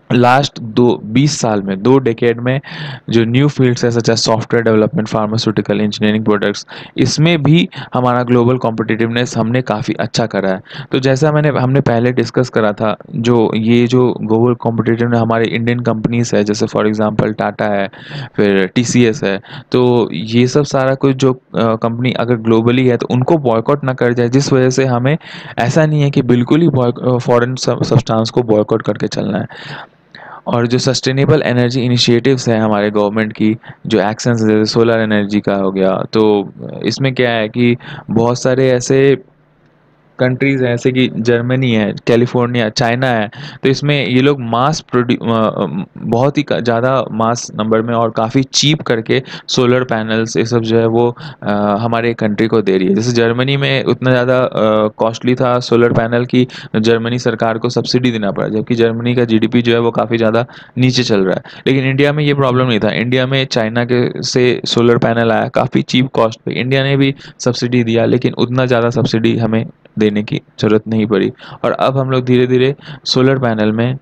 S1: लास्ट 20 साल में, 2 डेकेड में, जो न्यू फील्ड्स है such as software development, pharmaceutical, engineering products, इसमें भी हमारा ग्लोबल कॉम्पिटिटिवनेस हमने काफ़ी अच्छा करा है। तो जैसा हमने पहले डिस्कस करा था, जो ग्लोबल कॉम्पिटिटिव हमारे इंडियन कंपनीज है, जैसे फॉर एग्जांपल टाटा है, फिर टीसीएस है, तो ये सब सारा कुछ जो कंपनी अगर ग्लोबली है तो उनको बॉयकॉट ना कर जाए, जिस वजह से हमें ऐसा नहीं है कि बिल्कुल ही फॉरेन सब्सटेंस को बॉयकॉट करके चलना है। और जो सस्टेनेबल एनर्जी इनिशिएटिव्स हैं हमारे गवर्नमेंट की, जो एक्शंस जैसे सोलर एनर्जी का हो गया, तो इसमें क्या है कि बहुत सारे ऐसे कंट्रीज़ हैं जैसे कि जर्मनी है, कैलिफोर्निया, चाइना है, तो इसमें ये लोग बहुत ही ज़्यादा मास नंबर में और काफ़ी चीप करके सोलर पैनल्स ये सब जो है वो हमारे कंट्री को दे रही है। जैसे जर्मनी में उतना ज़्यादा कॉस्टली था सोलर पैनल की जर्मनी सरकार को सब्सिडी देना पड़ा, जबकि जर्मनी का जीडीपी जो है वो काफ़ी ज़्यादा नीचे चल रहा है। लेकिन इंडिया में ये प्रॉब्लम नहीं था, इंडिया में चाइना के से सोलर पैनल आया काफ़ी चीप कॉस्ट पे, इंडिया ने भी सब्सिडी दिया, लेकिन उतना ज़्यादा सब्सिडी हमें देने की ज़रूरत नहीं पड़ी। और अब हम लोग धीरे धीरे सोलर पैनल में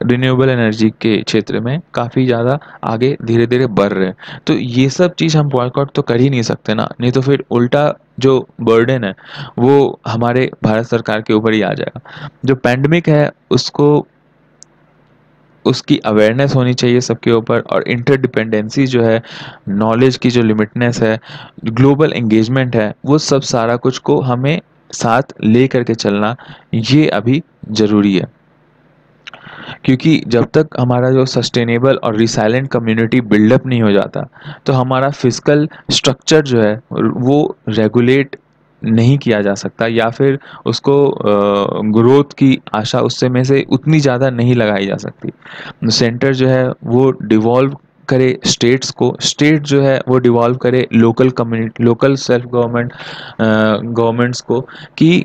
S1: रिन्यूएबल एनर्जी के क्षेत्र में काफ़ी ज़्यादा आगे धीरे धीरे बढ़ रहे हैं। तो ये सब चीज़ हम बॉयकॉट तो कर ही नहीं सकते ना, नहीं तो फिर उल्टा जो बर्डन है वो हमारे भारत सरकार के ऊपर ही आ जाएगा। जो पैंडमिक है उसको उसकी अवेयरनेस होनी चाहिए सबके ऊपर, और इंटरडिपेंडेंसी जो है, नॉलेज की जो लिमिटनेस है, ग्लोबल एंगेजमेंट है, वो सब सारा कुछ को हमें साथ ले करके चलना ये अभी ज़रूरी है। क्योंकि जब तक हमारा जो सस्टेनेबल और रिसाइलेंट कम्युनिटी बिल्डअप नहीं हो जाता तो हमारा फिजिकल स्ट्रक्चर जो है वो रेगुलेट नहीं किया जा सकता, या फिर उसको ग्रोथ की आशा उससे में से उतनी ज़्यादा नहीं लगाई जा सकती। सेंटर जो है वो डिवॉल्व करे स्टेट्स को, स्टेट जो है वो डिवॉल्व करे local community, local self governments को, कि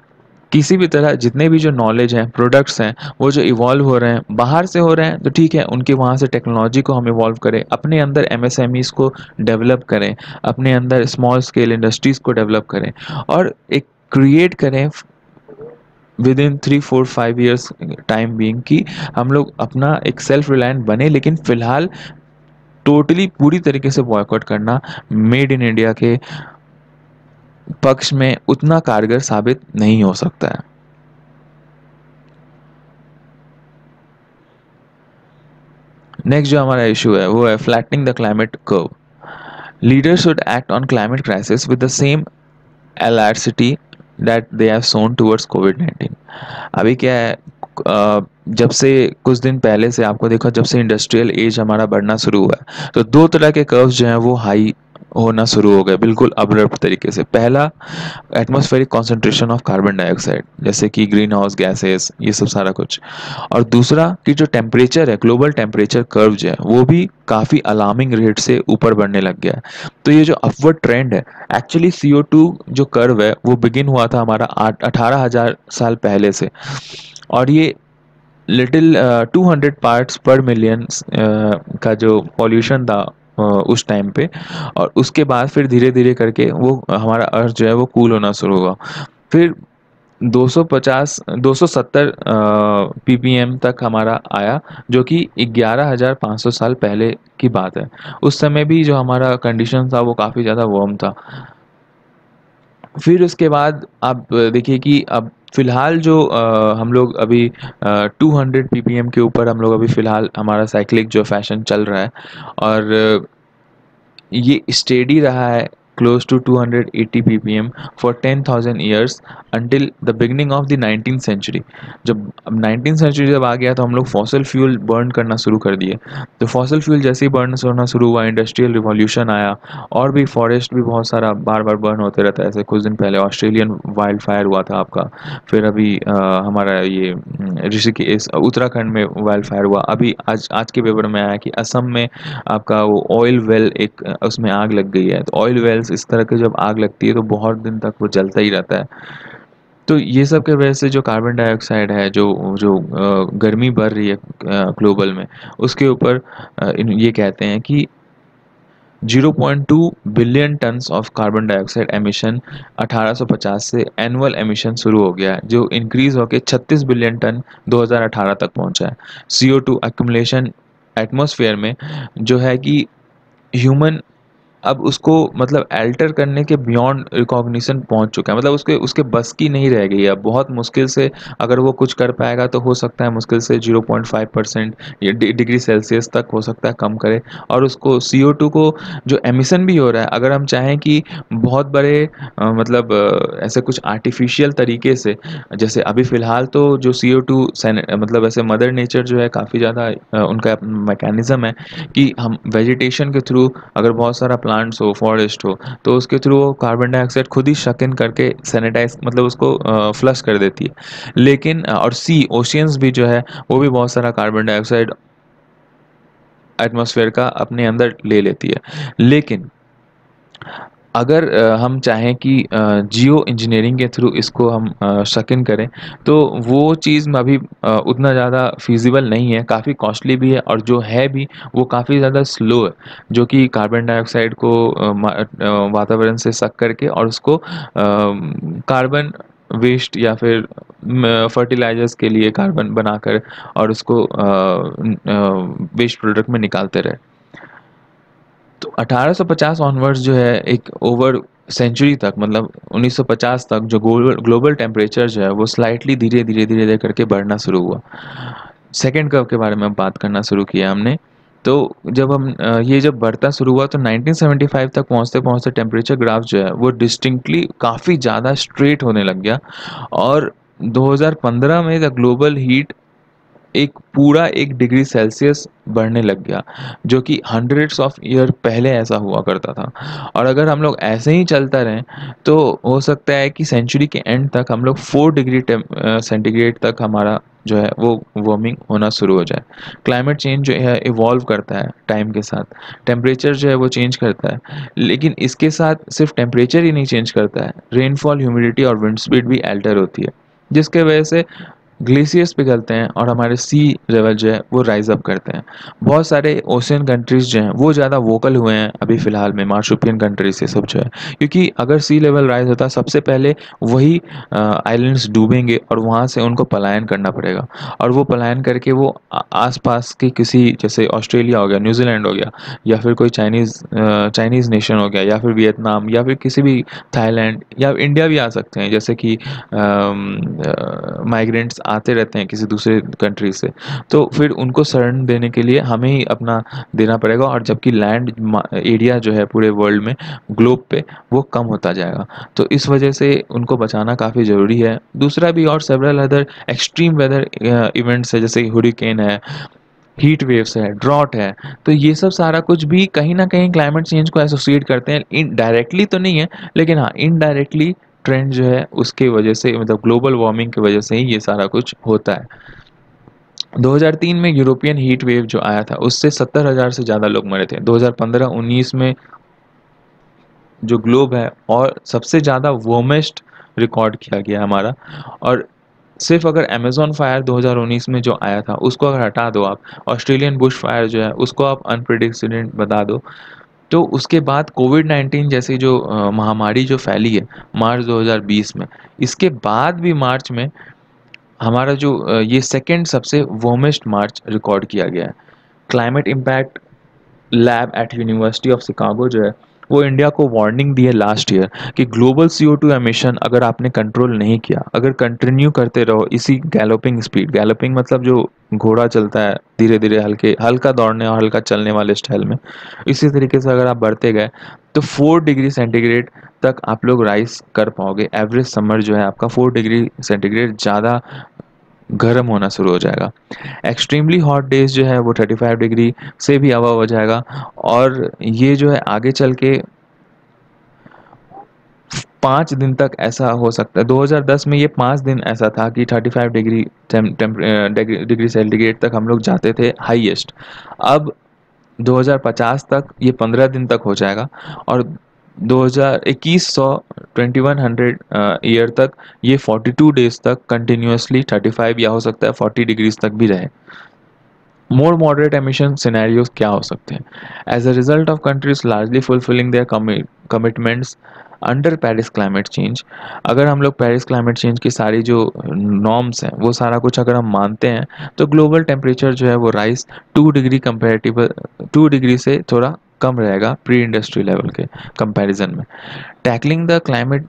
S1: किसी भी तरह जितने भी जो नॉलेज हैं, प्रोडक्ट्स हैं, वो जो इवॉल्व हो रहे हैं बाहर से हो रहे हैं तो ठीक है, उनके वहाँ से टेक्नोलॉजी को हम इवॉल्व करें, अपने अंदर एमएसएमईज को डेवलप करें, अपने अंदर स्मॉल स्केल इंडस्ट्रीज़ को डेवलप करें, और एक क्रिएट करें with in 3 4 5 years time being, कि हम लोग अपना एक सेल्फ रिलायंट बने। लेकिन फ़िलहाल टोटली पूरी तरीके से बॉयकॉट करना मेड इन इंडिया के पक्ष में उतना कारगर साबित नहीं हो सकता है। नेक्स्ट जो हमारा इशू है वो है flattening the climate curve. Leaders should act on climate crisis with the same alacrity that they have shown towards कोविड-19। अभी क्या है, जब से कुछ दिन पहले से आपको देखा, जब से इंडस्ट्रियल एज हमारा बढ़ना शुरू हुआ है, तो दो तरह के कर्व्स जो हैं वो हाई होना शुरू हो गए, बिल्कुल अब्रप्ट तरीके से। पहला, atmospheric concentration of carbon dioxide, जैसे कि ग्रीन हाउस गैसेस, ये सब सारा कुछ। और दूसरा कि जो टेम्परेचर है, ग्लोबल टेम्परेचर कर्व जो है वो भी काफ़ी अलार्मिंग रेट से ऊपर बढ़ने लग गया है। तो ये जो अपवर्ड ट्रेंड है, एक्चुअली CO2 जो कर्व है वो बिगिन हुआ था हमारा 18,000 साल पहले से, और ये लिटिल 200 पार्ट्स पर मिलियन का जो पॉल्यूशन था उस टाइम पे, और उसके बाद फिर धीरे धीरे करके वो हमारा अर्थ जो है वो कूल होना शुरू हुआ। फिर 250 270 ppm तक हमारा आया, जो कि 11,500 साल पहले की बात है। उस समय भी जो हमारा कंडीशन था वो काफ़ी ज़्यादा वार्म था। फिर उसके बाद आप देखिए कि अब फ़िलहाल जो हम लोग अभी 200 ppm के ऊपर हम लोग अभी फ़िलहाल हमारा साइक्लिक जो फैशन चल रहा है, और ये स्टेडी रहा है close to 280 ppm for 10,000 years until the beginning of the 19th century. जब अब 19th सेंचुरी जब आ गया तो हम लोग फॉसिल फ्यूल बर्न करना शुरू कर दिए। तो फॉसिल फ्यूल जैसे ही बर्न होना शुरू हुआ, इंडस्ट्रियल रिवॉल्यूशन आया, और भी फॉरेस्ट भी बहुत सारा बार बार बर्न होते रहता है। ऐसे कुछ दिन पहले ऑस्ट्रेलियन वाइल्ड फायर हुआ था आपका, फिर अभी हमारा ये ऋषिकेश उत्तराखंड में वाइल्ड फायर हुआ। अभी आज आज के पेपर में आया कि असम में आपका वो ऑयल वेल एक उसमें आग लग गई है। तो ऑयल वेल्स इस तरह की जब आग लगती है तो बहुत दिन तक वो जलता ही रहता है। तो ये सब के वजह से जो कार्बन डाइऑक्साइड है, जो जो गर्मी बढ़ रही है ग्लोबल में, उसके ऊपर ये कहते हैं कि 0.2 billion tons of carbon dioxide emission 1850 से एनुअल एमिशन शुरू हो गया है, जो इंक्रीज होकर 36 बिलियन टन 2018 तक पहुंचा है। CO2 एक्यूमुलेशन एटमॉस्फेयर में जो है कि ह्यूमन अब उसको मतलब अल्टर करने के बियॉन्ड रिकॉग्निशन पहुंच चुका है, मतलब उसके उसके बस की नहीं रह गई है। अब बहुत मुश्किल से अगर वो कुछ कर पाएगा तो हो सकता है मुश्किल से 0.5% या डिग्री सेल्सियस तक हो सकता है कम करे। और उसको CO2 को जो एमिशन भी हो रहा है, अगर हम चाहें कि बहुत बड़े मतलब ऐसे कुछ आर्टिफिशियल तरीके से, जैसे अभी फ़िलहाल तो जो CO2 मतलब ऐसे मदर नेचर जो है काफ़ी ज़्यादा उनका मैकेनिज़्म है कि हम वेजिटेशन के थ्रू, अगर बहुत सारा प्लांट्स हो, फॉरेस्ट हो, तो उसके थ्रू वो कार्बन डाइऑक्साइड खुद ही शक इन करके सैनिटाइज मतलब उसको फ्लश कर देती है। लेकिन और सी ओशियंस भी जो है वो भी बहुत सारा कार्बन डाइऑक्साइड एटमॉस्फेयर का अपने अंदर ले लेती है। लेकिन अगर हम चाहें कि जियो इंजीनियरिंग के थ्रू इसको हम शक इन करें, तो वो चीज़ में अभी उतना ज़्यादा फ़ीज़िबल नहीं है, काफ़ी कॉस्टली भी है, और जो है भी वो काफ़ी ज़्यादा स्लो है, जो कि कार्बन डाइऑक्साइड को वातावरण से सक करके और उसको कार्बन वेस्ट या फिर फर्टिलाइजर्स के लिए कार्बन बनाकर और उसको वेस्ट प्रोडक्ट में निकालते रहे। तो 1850 ऑनवर्ड्स जो है एक ओवर सेंचुरी तक, मतलब 1950 तक जो ग्लोबल ग्लोबल टेम्परेचर जो है वो स्लाइटली धीरे धीरे धीरे धीरे करके बढ़ना शुरू हुआ। सेकेंड कर्व के बारे में बात करना शुरू किया हमने। तो जब हम ये जब बढ़ता शुरू हुआ तो 1975 तक पहुंचते पहुंचते टेम्परेचर ग्राफ जो है वो डिस्टिंक्टली काफ़ी ज़्यादा स्ट्रेट होने लग गया, और 2015 में द ग्लोबल हीट एक पूरा 1 डिग्री सेल्सियस बढ़ने लग गया, जो कि हंड्रेड्स ऑफ ईयर पहले ऐसा हुआ करता था। और अगर हम लोग ऐसे ही चलता रहें तो हो सकता है कि सेंचुरी के एंड तक हम लोग 4 डिग्री सेंटीग्रेड तक हमारा जो है वो वार्मिंग होना शुरू हो जाए। क्लाइमेट चेंज जो है इवॉल्व करता है टाइम के साथ, टेम्परेचर जो है वो चेंज करता है, लेकिन इसके साथ सिर्फ टेम्परेचर ही नहीं चेंज करता है, रेनफॉल, ह्यूमिडिटी और विंड स्पीड भी अल्टर होती है, जिसके वजह से ग्लेशियर्स पिघलते हैं और हमारे सी लेवल जो है वो राइज अप करते हैं। बहुत सारे ओशियन कंट्रीज जो हैं वो ज़्यादा वोकल हुए हैं अभी फ़िलहाल में, मार्शुपियन कंट्रीज से सब जो है, क्योंकि अगर सी लेवल राइज होता सबसे पहले वही आइलैंड्स डूबेंगे और वहाँ से उनको पलायन करना पड़ेगा, और वो पलायन करके वो आसपास के किसी, जैसे ऑस्ट्रेलिया हो गया, न्यूजीलैंड हो गया, या फिर कोई चाइनीज़ नेशन हो गया, या फिर वियतनाम, या फिर किसी भी थाईलैंड या इंडिया भी आ सकते हैं, जैसे कि माइग्रेंट्स आते रहते हैं किसी दूसरे कंट्री से, तो फिर उनको शरण देने के लिए हमें ही अपना देना पड़ेगा, और जबकि लैंड एरिया जो है पूरे वर्ल्ड में, ग्लोब पे, वो कम होता जाएगा। तो इस वजह से उनको बचाना काफ़ी ज़रूरी है। दूसरा भी और several other extreme weather events है, जैसे हुरिकेन है, हीट वेव्स है, ड्रॉट है, तो ये सब सारा कुछ भी कहीं ना कहीं क्लाइमेट चेंज को एसोसिएट करते हैं। इन डायरेक्टली तो नहीं है, लेकिन हाँ इनडायरेक्टली ट्रेंड जो है उसके वजह से, मतलब ग्लोबल वार्मिंग की वजह से ही ये सारा कुछ होता है। 2003 में यूरोपियन हीट वेव जो आया था उससे 70,000 से ज़्यादा लोग मरे थे। 2015-19 में जो ग्लोब है और सबसे ज़्यादा वार्मेस्ट रिकॉर्ड किया गया हमारा। और सिर्फ अगर अमेज़न फायर 2019 में जो आया था उसको अगर हटा दो आप, ऑस्ट्रेलियन बुश फायर जो है उसको आप अनप्रिडिक्टेड बता दो, तो उसके बाद कोविड-19 जैसी जो महामारी जो फैली है मार्च 2020 में, इसके बाद भी मार्च में हमारा जो ये सेकंड सबसे वार्मेस्ट मार्च रिकॉर्ड किया गया है। Climate impact lab at university of Chicago जो है वो इंडिया को वार्निंग दी है लास्ट ईयर कि ग्लोबल CO2 एमिशन अगर आपने कंट्रोल नहीं किया, अगर कंटिन्यू करते रहो इसी गैलोपिंग स्पीड, गैलोपिंग मतलब जो घोड़ा चलता है धीरे धीरे, हल्के हल्का दौड़ने और हल्का चलने वाले स्टाइल में, इसी तरीके से अगर आप बढ़ते गए तो 4 डिग्री सेंटीग्रेड तक आप लोग राइज कर पाओगे। एवरेज समर जो है आपका 4 डिग्री सेंटीग्रेड ज़्यादा गर्म होना शुरू हो जाएगा। एक्सट्रीमली हॉट डेज जो है वो 35 डिग्री से भी अबव हो जाएगा, और ये जो है आगे चल के 5 दिन तक ऐसा हो सकता है। 2010 में ये 5 दिन ऐसा था कि 35 डिग्री डिग्री सेंटीग्रेड तक हम लोग जाते थे हाईएस्ट। अब 2050 तक ये 15 दिन तक हो जाएगा, और 2100 2100 ईयर तक ये 42 डेज तक कंटिन्यूसली 35 या हो सकता है 40 डिग्रीज तक भी रहे। मोर मॉडरेट एमिशन सिनेरियोज क्या हो सकते हैं? As a result of countries largely fulfilling their commitments under Paris climate change, अगर हम लोग पेरिस क्लाइमेट चेंज की सारी जो नॉर्म्स हैं वो सारा कुछ अगर हम मानते हैं, तो ग्लोबल टेम्परेचर जो है वो राइज 2 डिग्री कंपेरेटिव 2 डिग्री से थोड़ा कम रहेगा प्री इंडस्ट्री लेवल के कंपैरिजन में। टैकलिंग द क्लाइमेट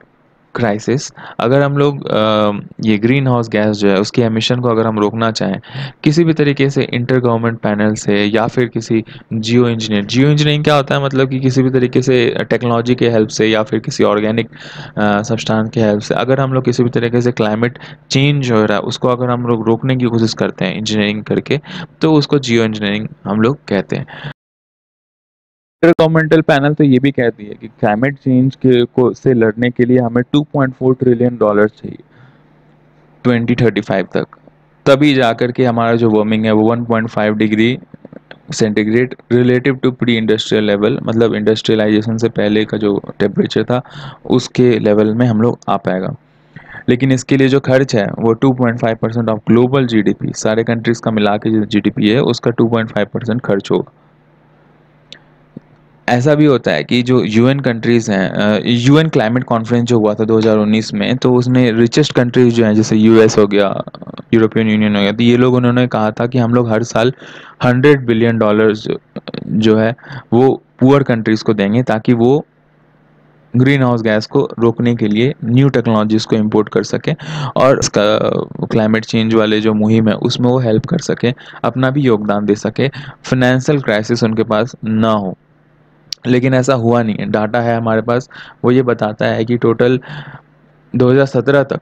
S1: क्राइसिस, अगर हम लोग ये ग्रीन हाउस गैस जो है उसके एमिशन को अगर हम रोकना चाहें किसी भी तरीके से, इंटर गवर्नमेंट पैनल से या फिर किसी जियो इंजीनियरिंग क्या होता है, मतलब कि किसी भी तरीके से टेक्नोलॉजी के हेल्प से या फिर किसी ऑर्गेनिक सब्सटेंस के हेल्प से, अगर हम लोग किसी भी तरीके से क्लाइमेट चेंज हो रहा है उसको अगर हम लोग रोकने की कोशिश करते हैं इंजीनियरिंग करके, तो उसको जियो इंजीनियरिंग हम लोग कहते हैं। इंटर गवर्नमेंटल पैनल तो ये भी कहती है कि क्लाइमेट चेंज के को से लड़ने के लिए हमें $2.4 ट्रिलियन चाहिए 2035 तक, तभी जाकर के हमारा जो वार्मिंग है वो 1.5 degree centigrade relative to pre industrial level, मतलब इंडस्ट्रियलाइजेशन से पहले का जो टेम्परेचर था उसके लेवल में हम लोग आ पाएगा। लेकिन इसके लिए जो खर्च है वो 2.5% ऑफ ग्लोबल जीडीपी, सारे कंट्रीज का मिला के जो जीडीपी है उसका 2.5% खर्च होगा। ऐसा भी होता है कि जो यूएन कंट्रीज़ हैं, यूएन क्लाइमेट कॉन्फ्रेंस जो हुआ था 2019 में, तो उसने रिचेस्ट कंट्रीज़ जो हैं जैसे यूएस हो गया, यूरोपियन यूनियन हो गया, तो ये लोग, उन्होंने कहा था कि हम लोग हर साल $100 बिलियन जो है वो पुअर कंट्रीज़ को देंगे, ताकि वो ग्रीन हाउस गैस को रोकने के लिए न्यू टेक्नोलॉजीज़ को इंपोर्ट कर सकें, और इसका क्लाइमेट चेंज वाले जो मुहिम है उसमें वो हेल्प कर सकें, अपना भी योगदान दे सके, फाइनेंशियल क्राइसिस उनके पास ना हो। लेकिन ऐसा हुआ नहीं है। डाटा है हमारे पास, वो ये बताता है कि टोटल 2017 तक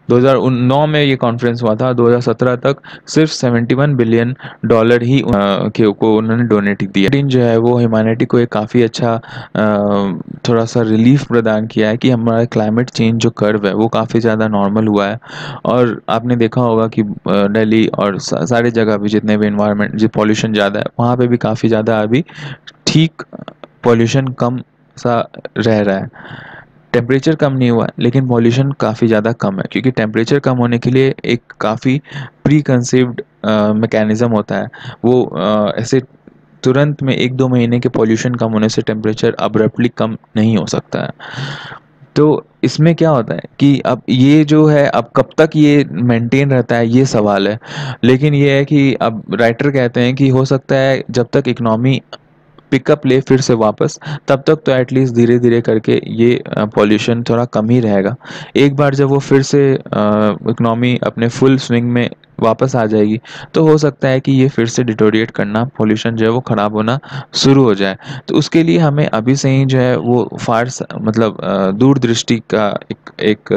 S1: 2009 में ये कॉन्फ्रेंस हुआ था, 2017 तक सिर्फ $71 बिलियन ही के को उन्होंने डोनेट दिया। जो है वो ह्यूमैनिटी को एक काफ़ी अच्छा थोड़ा सा रिलीफ प्रदान किया है कि हमारा क्लाइमेट चेंज जो कर्व है वो काफ़ी ज़्यादा नॉर्मल हुआ है। और आपने देखा होगा कि दिल्ली और सारी जगह भी जितने भी इन्वायरमेंट जो पॉल्यूशन ज़्यादा है वहाँ पे भी काफ़ी ज़्यादा अभी ठीक पॉल्यूशन कम सा रह रहा है। टेम्परेचर कम नहीं हुआ है लेकिन पॉल्यूशन काफ़ी ज़्यादा कम है, क्योंकि टेम्परेचर कम होने के लिए एक काफ़ी प्री कंसीव्ड मैकेनिज़्म होता है। वो ऐसे तुरंत में 1-2 महीने के पॉल्यूशन कम होने से टेम्परेचर अब्रप्टली कम नहीं हो सकता है। तो इसमें क्या होता है कि अब ये जो है अब कब तक ये मेंटेन रहता है ये सवाल है। लेकिन ये है कि अब राइटर कहते हैं कि हो सकता है जब तक इकोनॉमी पिकअप ले फिर से वापस, तब तक तो एटलीस्ट धीरे धीरे करके ये पॉल्यूशन थोड़ा कम ही रहेगा। एक बार जब वो फिर से इकोनॉमी अपने फुल स्विंग में वापस आ जाएगी तो हो सकता है कि ये फिर से डिटोरिएट करना, पॉल्यूशन जो है वो ख़राब होना शुरू हो जाए। तो उसके लिए हमें अभी से ही जो है वो मतलब दूरदृष्टि का एक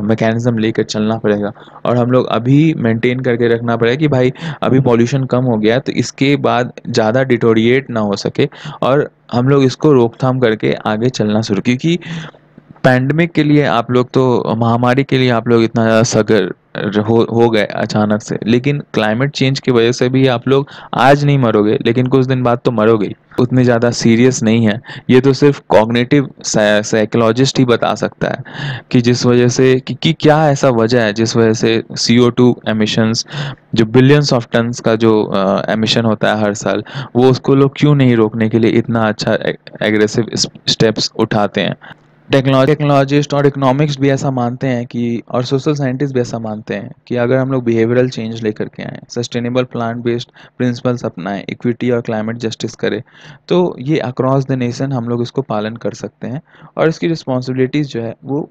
S1: मैकेनिज्म लेकर चलना पड़ेगा। और हम लोग अभी मेंटेन करके रखना पड़ेगा कि भाई अभी पॉल्यूशन कम हो गया है तो इसके बाद ज़्यादा डिटोरिएट ना हो सके, और हम लोग इसको रोकथाम करके आगे चलना शुरू, क्योंकि पैंडेमिक के लिए आप लोग तो, महामारी के लिए आप लोग इतना ज़्यादा सगर हो गए अचानक से, लेकिन क्लाइमेट चेंज की वजह से भी आप लोग आज नहीं मरोगे लेकिन कुछ दिन बाद तो मरोगे ही। उतने ज़्यादा सीरियस नहीं है। ये तो सिर्फ कॉग्निटिव साइकोलॉजिस्ट ही बता सकता है कि जिस वजह से कि क्या ऐसा वजह है जिस वजह से CO2 एमिशंस, जो बिलियंस ऑफ टन्स का जो एमिशन होता है हर साल, वो उसको लोग क्यों नहीं रोकने के लिए इतना अच्छा एग्रेसिव स्टेप्स उठाते हैं। टेक्नोलॉजिस्ट और इकोनॉमिक्स भी ऐसा मानते हैं कि, और सोशल साइंटिस्ट भी ऐसा मानते हैं कि अगर हम लोग बिहेवियरल चेंज लेकर के आएँ, सस्टेनेबल प्लांट बेस्ड प्रिंसिपल्स अपनाएं, इक्विटी और क्लाइमेट जस्टिस करें, तो ये अक्रॉस द नेशन हम लोग इसको पालन कर सकते हैं। और इसकी रिस्पॉन्सिबिलिटीज़ जो है वो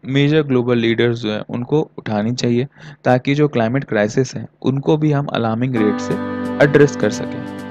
S1: मेजर ग्लोबल लीडर्स जो हैं उनको उठानी चाहिए, ताकि जो क्लाइमेट क्राइसिस है उनको भी हम अलार्मिंग रेट से एड्रेस कर सकें।